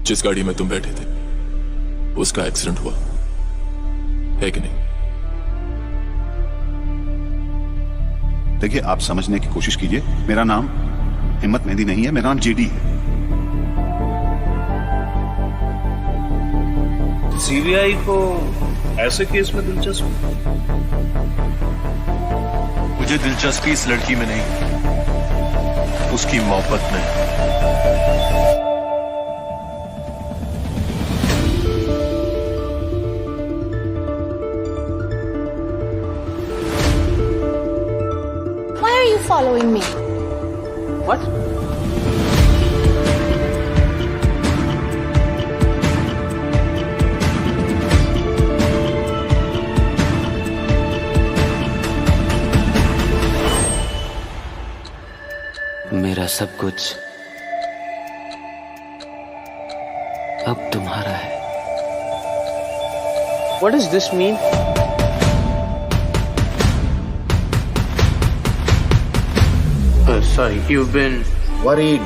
जिस गाड़ी में तुम बैठे थे उसका एक्सीडेंट हुआ है कि नहीं? देखिए, आप समझने की कोशिश कीजिए। मेरा नाम हिम्मत मेहंदी नहीं है, मेरा नाम जेडी है। सीबीआई को ऐसे केस में दिलचस्पी? मुझे दिलचस्पी इस लड़की में नहीं, उसकी मोहब्बत में। Why are you following me? What? मेरा सब कुछ अब तुम्हारा है। What does this mean? Sorry, you've been Worried.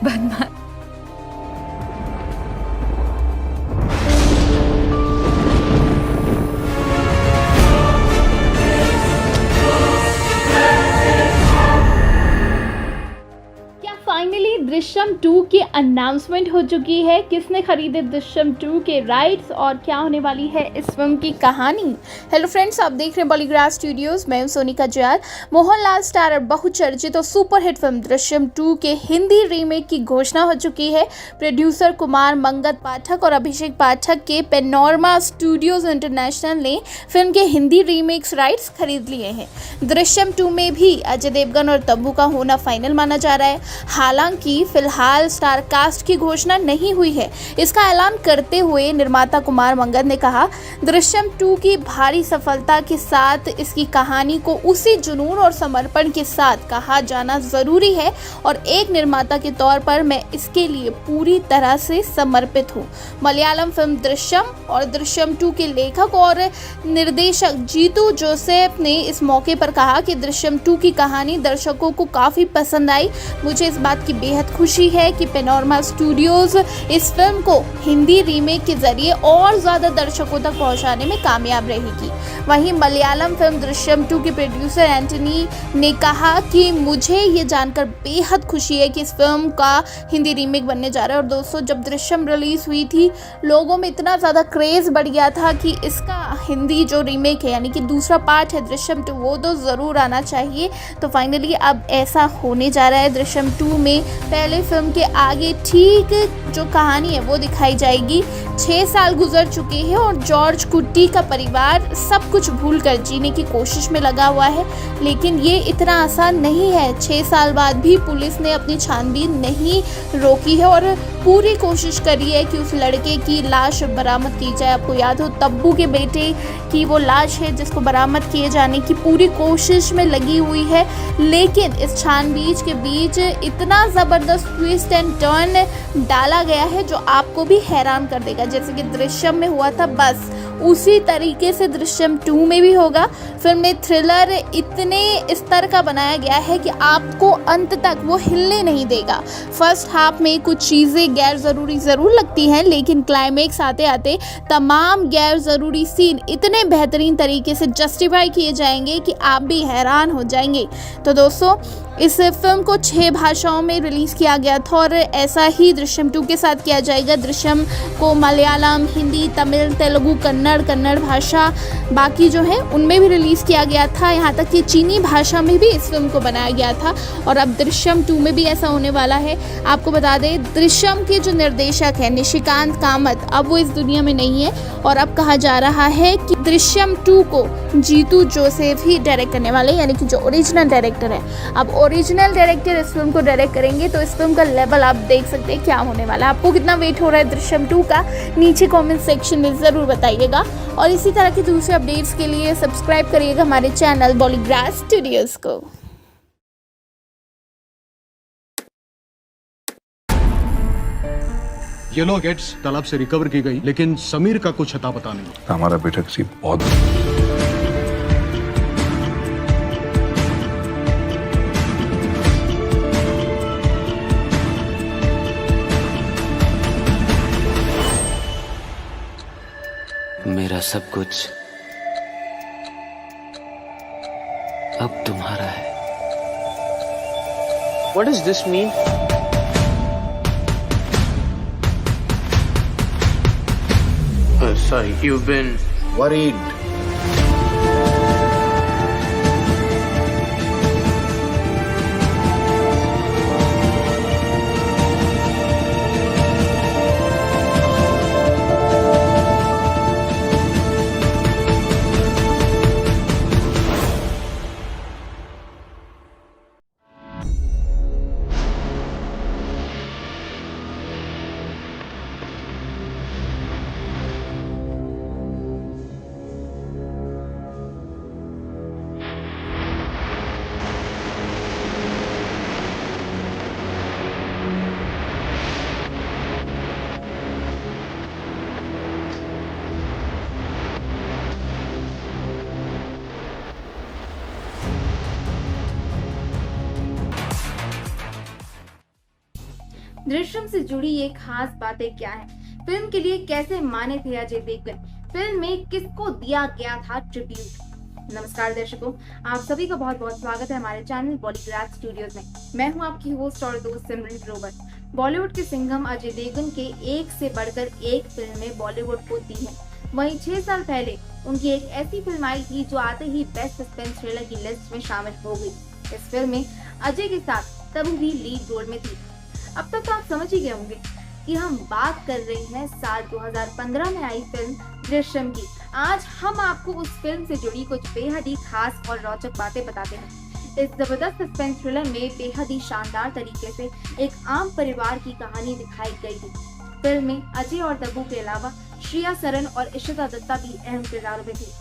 बदमाश। क्या फाइनली दृश्यम 2 की अनाउंसमेंट हो चुकी है? किसने खरीदे दृश्यम 2 के राइट्स और क्या होने वाली है इस फिल्म की कहानी? हेलो फ्रेंड्स, आप देख रहे हैं बॉलीग्राफ स्टूडियोज। मैं हूं सोनिका जयार। मोहनलाल स्टारर बहुचर्चित और सुपरहिट फिल्म दृश्यम 2 के हिंदी रीमेक की घोषणा हो चुकी है। प्रोड्यूसर कुमार मंगत पाठक और अभिषेक पाठक के पेनोरमा स्टूडियोज इंटरनेशनल ने फिल्म के हिंदी रीमेक्स राइट्स खरीद लिए हैं। दृश्यम 2 में भी अजय देवगन और तब्बू का होना फाइनल माना जा रहा है। हालांकि फिलहाल स्टार कास्ट की घोषणा नहीं हुई है। इसका ऐलान करते हुए निर्माता कुमार मंगत ने कहा, दृश्यम 2 की भारी सफलता के साथ इसकी कहानी को उसी जुनून और समर्पण के साथ कहा जाना जरूरी है और एक निर्माता के तौर पर मैं इसके लिए पूरी तरह से समर्पित हूँ। मलयालम फिल्म दृश्यम और दृश्यम 2 के लेखक और निर्देशक जीतू जोसेफ ने इस मौके पर कहा कि दृश्यम 2 की कहानी दर्शकों को काफी पसंद आई। मुझे इस बात की बेहद खुशी है कि पेनोरमा स्टूडियोज इस फिल्म को हिंदी रीमेक के जरिए और ज्यादा दर्शकों तक पहुंचाने में कामयाब रहेगी। वहीं मलयालम फिल्म दृश्यम 2 के प्रोड्यूसर एंटनी ने कहा कि मुझे ये जानकर बेहद खुशी है कि इस फिल्म का हिंदी रीमेक बनने जा रहा है। और दोस्तों, जब दृश्यम रिलीज हुई थी लोगों में इतना ज़्यादा क्रेज़ बढ़ गया था कि इसका हिंदी जो रीमेक है यानी कि दूसरा पार्ट है दृश्यम 2 वो तो ज़रूर आना चाहिए। तो फाइनली अब ऐसा होने जा रहा है। दृश्यम 2 में पहले फिल्म के आगे ठीक जो कहानी है वो दिखाई जाएगी। 6 साल गुजर चुके हैं और जॉर्ज कुट्टी का परिवार सब कुछ भूलकर जीने की कोशिश में लगा हुआ है, लेकिन ये इतना आसान नहीं है। 6 साल बाद भी पुलिस ने अपनी छानबीन नहीं रोकी है और पूरी कोशिश करी है कि उस लड़के की लाश बरामद की जाए। आपको याद हो तब्बू के बेटे की वो लाश है जिसको बरामद किए जाने की पूरी कोशिश में लगी हुई है, लेकिन इस छानबीन के बीच इतना ज़बरदस्त ट्विस्ट एंड टर्न डाला गया है जो आपको भी हैरान कर देगा। जैसे कि दृश्यम में हुआ था, बस उसी तरीके से दृश्यम 2 में भी होगा। फिल्म में थ्रिलर इतने स्तर का बनाया गया है कि आपको अंत तक वो हिलने नहीं देगा। फर्स्ट हाफ में कुछ चीज़ें गैर ज़रूरी ज़रूर लगती हैं, लेकिन क्लाइमेक्स आते आते तमाम गैर ज़रूरी सीन इतने बेहतरीन तरीके से जस्टिफाई किए जाएंगे कि आप भी हैरान हो जाएंगे। तो दोस्तों, इस फिल्म को 6 भाषाओं में रिलीज़ किया गया था और ऐसा ही दृश्यम 2 के साथ किया जाएगा। दृश्यम को मलयालम, हिंदी, तमिल, तेलुगु, कन्नड़ भाषा बाकी जो है उनमें भी रिलीज़ किया गया था। यहाँ तक कि चीनी भाषा में भी इस फिल्म को बनाया गया था और अब दृश्यम 2 में भी ऐसा होने वाला है। आपको बता दें, दृश्यम के जो निर्देशक हैं निशिकांत कामत, अब वो इस दुनिया में नहीं है और अब कहा जा रहा है कि दृश्यम 2 को जीतू जोसेफ ही डायरेक्ट करने वाले, यानी कि जो ओरिजिनल डायरेक्टर है। अब ओरिजिनल डायरेक्टर इस फिल्म को डायरेक्ट करेंगे तो इस फिल्म का लेवल आप देख सकते हैं क्या होने वाला है। आपको कितना वेट हो रहा है दृश्यम 2 का, नीचे कमेंट सेक्शन में ज़रूर बताइएगा। और इसी तरह के दूसरे अपडेट्स के लिए सब्सक्राइब करिएगा हमारे चैनल बॉलीग्राज स्टूडियोज़ को। येलो गेट्स तालाब से रिकवर की गई, लेकिन समीर का कुछ अता पता नहीं। हमारा बेटा किसी बहुत मेरा सब कुछ अब तुम्हारा है। What does this mean? Sorry, you've been worried. Drishyam से जुड़ी ये खास बातें क्या है, फिल्म के लिए कैसे माने थे अजय देवगन, फिल्म में किसको दिया गया था ट्रिब्यूट। नमस्कार दर्शकों, आप सभी का बहुत बहुत स्वागत है हमारे चैनल बॉलीग्राज स्टूडियोज में। मैं हूं आपकी होस्ट और दोस्त सिमरन ग्रोवर। बॉलीवुड के सिंघम अजय देवगन के एक से बढ़कर एक फिल्में बॉलीवुड को दी हैं। वहीं 6 साल पहले उनकी एक ऐसी फिल्म आई थी जो आते ही बेस्ट सस्पेंस थ्रिलर की लिस्ट में शामिल हो गई। इस फिल्म में अजय के साथ तबू भी लीड रोल में थी। अब तक तो आप समझ ही गए होंगे कि हम बात कर रहे हैं साल 2015 में आई फिल्म दृश्यम की। आज हम आपको उस फिल्म से जुड़ी कुछ बेहद ही खास और रोचक बातें बताते हैं। इस जबरदस्त सस्पेंस थ्रिलर में बेहद ही शानदार तरीके से एक आम परिवार की कहानी दिखाई गई थी। फिल्म में अजय और तब्बू के अलावा श्रेया सरन और इशिता दत्ता भी अहम किरदारों में थी।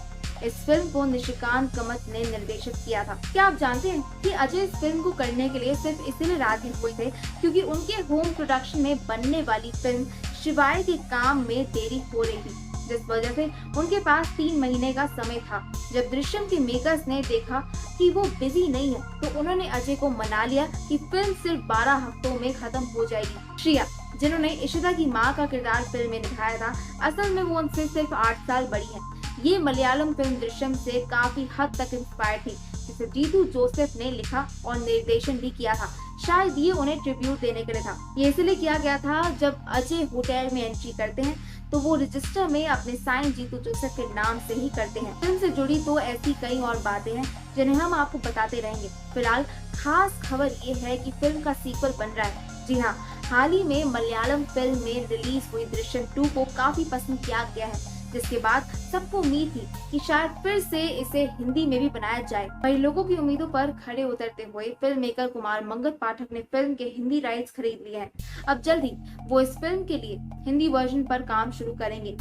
इस फिल्म को निशिकांत कामत ने निर्देशित किया था। क्या आप जानते हैं कि अजय इस फिल्म को करने के लिए सिर्फ इसीलिए राजी हुए थे क्योंकि उनके होम प्रोडक्शन में बनने वाली फिल्म शिवाय के काम में देरी हो रही थी, जिस वजह से उनके पास 3 महीने का समय था। जब दृश्यम के मेकर्स ने देखा कि वो बिजी नहीं है तो उन्होंने अजय को मना लिया कि फिल्म सिर्फ 12 हफ्तों में खत्म हो जाएगी। श्रेया, जिन्होंने इशिता की मां का किरदार फिल्म में निभाया था, असल में वो उनसे सिर्फ 8 साल बड़ी है। ये मलयालम फिल्म दृश्यम से काफी हद तक इंस्पायर थी, जिसे जीतू जोसेफ ने लिखा और निर्देशन भी किया था। शायद ये उन्हें ट्रिब्यूट देने के लिए था। ये इसलिए किया गया था, जब अजय होटल में एंट्री करते हैं तो वो रजिस्टर में अपने साइन जीतू जोसेफ के नाम से ही करते हैं। फिल्म से जुड़ी तो ऐसी कई और बातें हैं जिन्हें हम आपको बताते रहेंगे। फिलहाल खास खबर ये है कि फिल्म का सीक्वल बन रहा है। जी हाँ, हाल ही में मलयालम फिल्म में रिलीज हुई दृश्यम 2 को काफी पसंद किया गया है, जिसके बाद सबको उम्मीद थी कि शायद फिर से इसे हिंदी में भी बनाया जाए। वही लोगों की उम्मीदों पर खड़े उतरते हुए फिल्म मेकर कुमार मंगत पाठक ने फिल्म के हिंदी राइट्स खरीद लिए हैं। अब जल्द ही वो इस फिल्म के लिए हिंदी वर्जन पर काम शुरू करेंगे।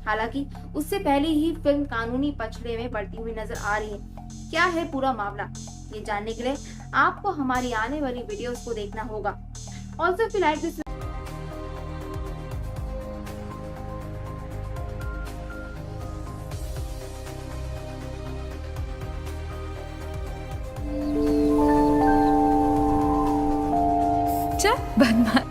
हालांकि उससे पहले ही फिल्म कानूनी पछड़े में बढ़ती हुई नजर आ रही है। क्या है पूरा मामला, ये जानने के लिए आपको हमारी आने वाली वीडियोस को देखना होगा। Also, if you like this, चल बदमाश।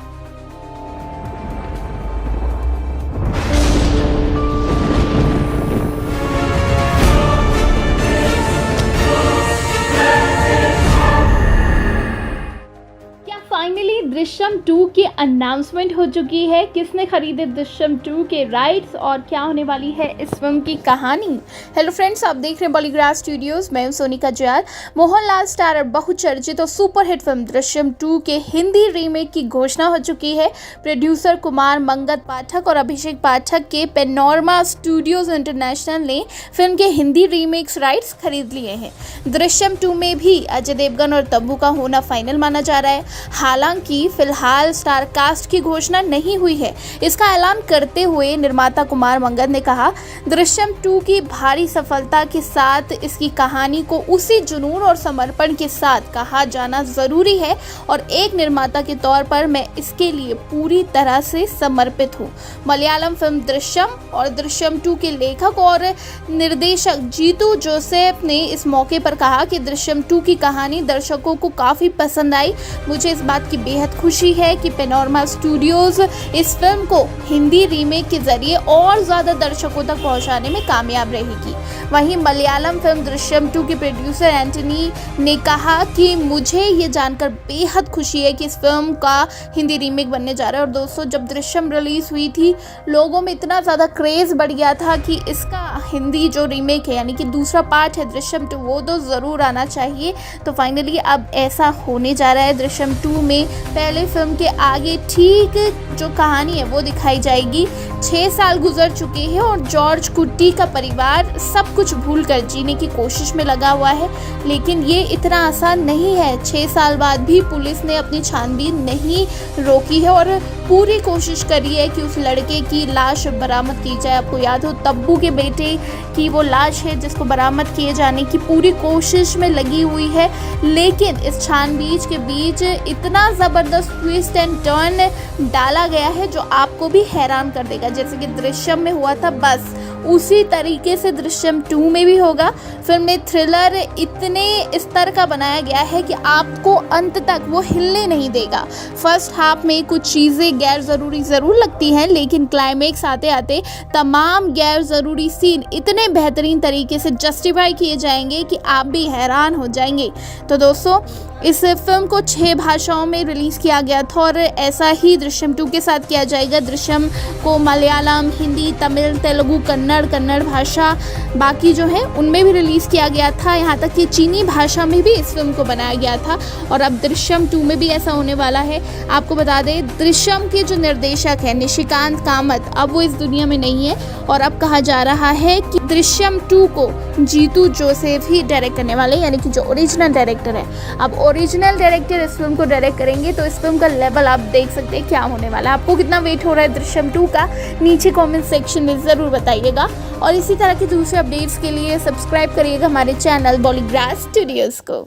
फाइनली दृश्यम 2 की अनाउंसमेंट हो चुकी है। किसने खरीदे दृश्यम 2 के राइट्स और क्या होने वाली है इस फिल्म की कहानी। हेलो फ्रेंड्स, आप देख रहे हैं बॉलीग्राफ स्टूडियोज। मैं हूं सोनिका जयार। मोहनलाल स्टारर बहुचर्चित और सुपरहिट फिल्म दृश्यम 2 के हिंदी रीमेक की घोषणा हो चुकी है। प्रोड्यूसर कुमार मंगत पाठक और अभिषेक पाठक के पैनोरमा स्टूडियोज इंटरनेशनल ने फिल्म के हिंदी रीमेक्स राइट्स खरीद लिए हैं। दृश्यम 2 में भी अजय देवगन और तब्बू का होना फाइनल माना जा रहा है। हालांकि फिलहाल स्टार कास्ट की घोषणा नहीं हुई है। इसका ऐलान करते हुए निर्माता कुमार मंगत ने कहा, दृश्यम 2 की भारी सफलता के साथ इसकी कहानी को उसी जुनून और समर्पण के साथ कहा जाना जरूरी है और एक निर्माता के तौर पर मैं इसके लिए पूरी तरह से समर्पित हूँ। मलयालम फिल्म दृश्यम और दृश्यम 2 के लेखक और निर्देशक जीतू जोसेफ ने इस मौके पर कहा कि दृश्यम 2 की कहानी दर्शकों को काफी पसंद आई। मुझे इस बात की बेहद खुशी है कि पैनोरमा स्टूडियोज इस फिल्म को हिंदी रीमेक के जरिए और ज्यादा दर्शकों तक पहुंचाने में कामयाब रहेगी। वहीं मलयालम फिल्म दृश्यम 2 के प्रोड्यूसर एंटनी ने कहा कि मुझे ये जानकर बेहद खुशी है कि इस फिल्म का हिंदी रीमेक बनने जा रहा है। और दोस्तों, जब दृश्यम रिलीज हुई थी लोगों में इतना ज़्यादा क्रेज़ बढ़ गया था कि इसका हिंदी जो रीमेक है यानी कि दूसरा पार्ट है दृश्यम 2 वो तो ज़रूर आना चाहिए। तो फाइनली अब ऐसा होने जा रहा है। दृश्यम 2 में पहले फिल्म के आगे ठीक जो कहानी है वो दिखाई जाएगी। 6 साल गुजर चुके हैं और जॉर्ज कुट्टी का परिवार सब कुछ भूलकर जीने की कोशिश में लगा हुआ है, लेकिन ये इतना आसान नहीं है। 6 साल बाद भी पुलिस ने अपनी छानबीन नहीं रोकी है और पूरी कोशिश करी है कि उस लड़के की लाश बरामद की जाए। आपको याद हो तब्बू के बेटे की वो लाश है जिसको बरामद किए जाने की पूरी कोशिश में लगी हुई है, लेकिन इस छानबीन के बीच इतना ज़बरदस्त ट्विस्ट एंड टर्न डाला गया है जो आपको भी हैरान कर देगा। जैसे कि दृश्यम में हुआ था बस उसी तरीके से दृश्यम 2 में भी होगा। फिल्म में थ्रिलर इतने स्तर का बनाया गया है कि आपको अंत तक वो हिलने नहीं देगा। फर्स्ट हाफ में कुछ चीज़ें गैर ज़रूरी ज़रूर लगती हैं, लेकिन क्लाइमेक्स आते आते तमाम गैर ज़रूरी सीन इतने बेहतरीन तरीके से जस्टिफाई किए जाएंगे कि आप भी हैरान हो जाएंगे। तो दोस्तों, इस फिल्म को 6 भाषाओं में रिलीज़ किया गया था और ऐसा ही दृश्यम 2 के साथ किया जाएगा। दृश्यम को मलयालम, हिंदी, तमिल, तेलुगु, कन्नड़ भाषा बाकी जो है उनमें भी रिलीज़ किया गया था। यहाँ तक कि चीनी भाषा में भी इस फिल्म को बनाया गया था और अब दृश्यम 2 में भी ऐसा होने वाला है। आपको बता दें, दृश्यम के जो निर्देशक हैं निशिकांत कामत, अब वो इस दुनिया में नहीं है और अब कहा जा रहा है कि दृश्यम 2 को जीतू जोसेफ ही डायरेक्ट करने वाले, यानी कि जो ओरिजिनल डायरेक्टर है। अब ओरिजिनल डायरेक्टर इस फिल्म को डायरेक्ट करेंगे तो इस फिल्म का लेवल आप देख सकते हैं क्या होने वाला है। आपको कितना वेट हो रहा है दृश्यम 2 का, नीचे कमेंट सेक्शन में ज़रूर बताइएगा। और इसी तरह के दूसरे अपडेट्स के लिए सब्सक्राइब करिएगा हमारे चैनल बॉलीग्राफ स्टूडियोज़ को।